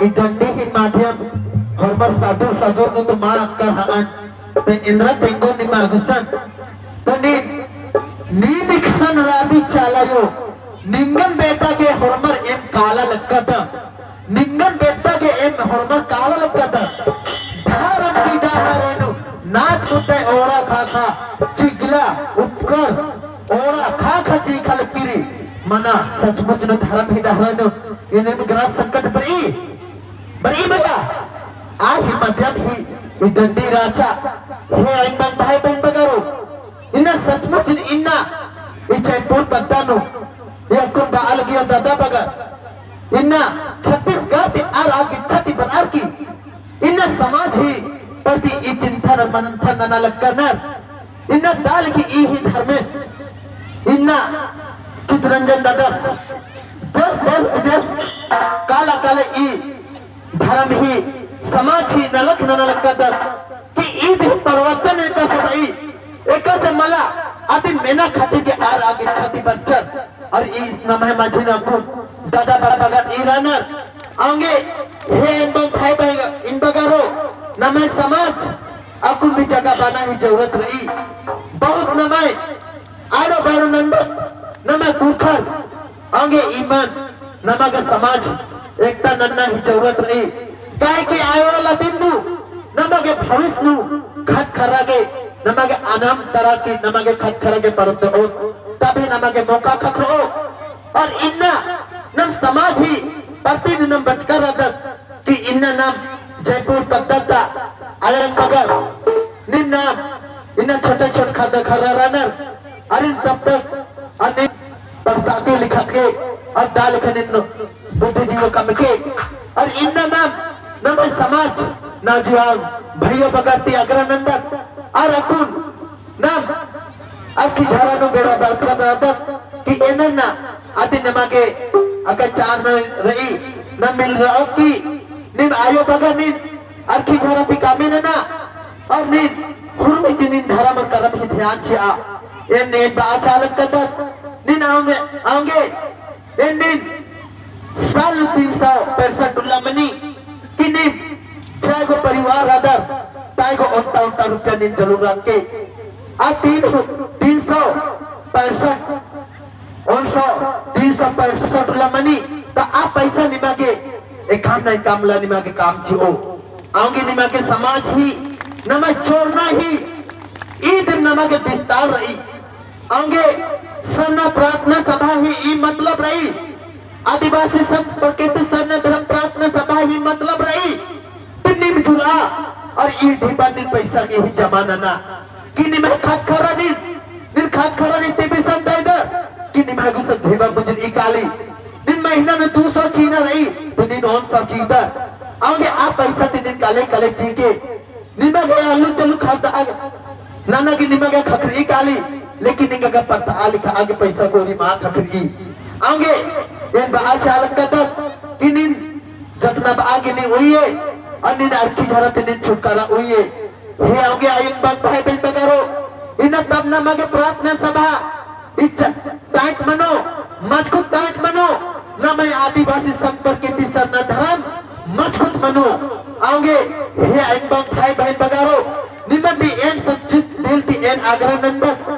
Idandi hin madhyam hormar sadur sadur nuntu maak karhaan te indra tenggo ni magusan to ni niksan rabi chalayo ningan beta ke hormar em kala lakkata ningan beta ke em hormar kala lakkata dharan ki daharenu naat kutte ora kha chigla uppkar ora kha chikhal piri mana सचमुच न धर्म ही दहरनु इन्हें ग्रह संकट बरी बता आ ही मध्यम ही इदंडी राजा हे आइंबन भाई बन बगरो इन्ना सचमुच इन्ना इचे पूर तत्तानु या कुन बाल गिया दादा बगर इन्ना छत्तीसगढ़ ते आर आगे छत्ती बनार की इन्ना समाज ही प्रति इ चिंतन मनंथन न लगकर इन्ना दाल की ई ही धर्मेश इन्ना चित्रंजन दादा देश काला काला ई धर्म ही समाज ही नलक न नलक कि ईद ही पर्व आदि मेना खाती के आर आगे छती बच्चर और ई नमः माझी ना को दादा बगत ईरानर आंगे हे इन भाई भाई इन बगारो नमः समाज अकुल भी जगह बना ही जरूरत रही बहुत नमः आरो बारो नंदन नमः कुखर आंगे ईमान नमः का समाज एकता नन्ना ही जरूरत रही काहे कि आयो वाला दिन नु नमः के भविष्य नु खत खरागे नमः के अनाम तरह की नमः के खत खरागे पड़ते हो तभी नमः के मौका खखरो और इन्ना नम समाज ही प्रतिदिन बचकर रहत कि इन्ना नाम जयपुर पद्धता आयन मगर निन नाम इन्ना छोटे छोटे खादा खरा रनर अरे तब तक अन्य पढ़ताके लिखा के और दाल खनिन बुद्धिजीव कम के और इन्ना नाम नम समाज नौजवान भाइयों बगती अग्रनंदन और अकुन नाम अखी झारा नु बेड़ा बरकत रहत कि एनना आदि नमागे अगर चार न रही न मिल रहा कि निम आयो बगा निन अखी झारा पिकामे ना और निन हुरमी की निन धर्म और कर्म ही ध्यान छिया एन ने बाचालक कदर निन आऊंगे एन निन साल 365 डुल्ला मनी कि निन चाहे को परिवार आदर ताई को उल्टा रुपया निन जरूर रख के आ 365 डुल्ला मनी तो आप पैसा निमागे एक काम नहीं कामला निमागे काम छी ओ आऊंगे निमागे समाज ही नमा छोड़ना ही ईद नमागे विस्तार रही आऊंगे सन्ना प्रार्थना सभा ही ई मतलब रही आदिवासी संत प्रकृति सन्ना धर्म प्रार्थना सभा ही मतलब रही तिन्नी जुड़ा और ई ढीबा निन पैसा के ही जमाना ना कि निमा खात खरा निन खात खरा निन तेबे संत इधर कि निमा गुस ढीबा बुझन ई काली दिन महीना में 200 चीना रही तो दिन 100 चीना आगे आप पैसा दिन काले काले ची के निमा गया आलू चलू खाता नाना की निमा गया खखरी काली लेकिन निगा का पत्ता आली का आगे पैसा गोरी मां खखरी आगे ये बाहर चालक का तब कि निन जतना आगे नहीं हुई है और निन अरकी धरा ते निन छुटकारा हुई है हे आगे आयन बात भाई बहन बगारो इन तब ना मगे प्रार्थना सभा इच्छा टाइट मनो मजबूत टाइट मनो ना मैं आदिवासी संपर्क के सरना धर्म मजबूत मनो आऊंगे हे आयन भाई बहन बगारो निमति एन सचित दिल ती एन आग्रह नंदन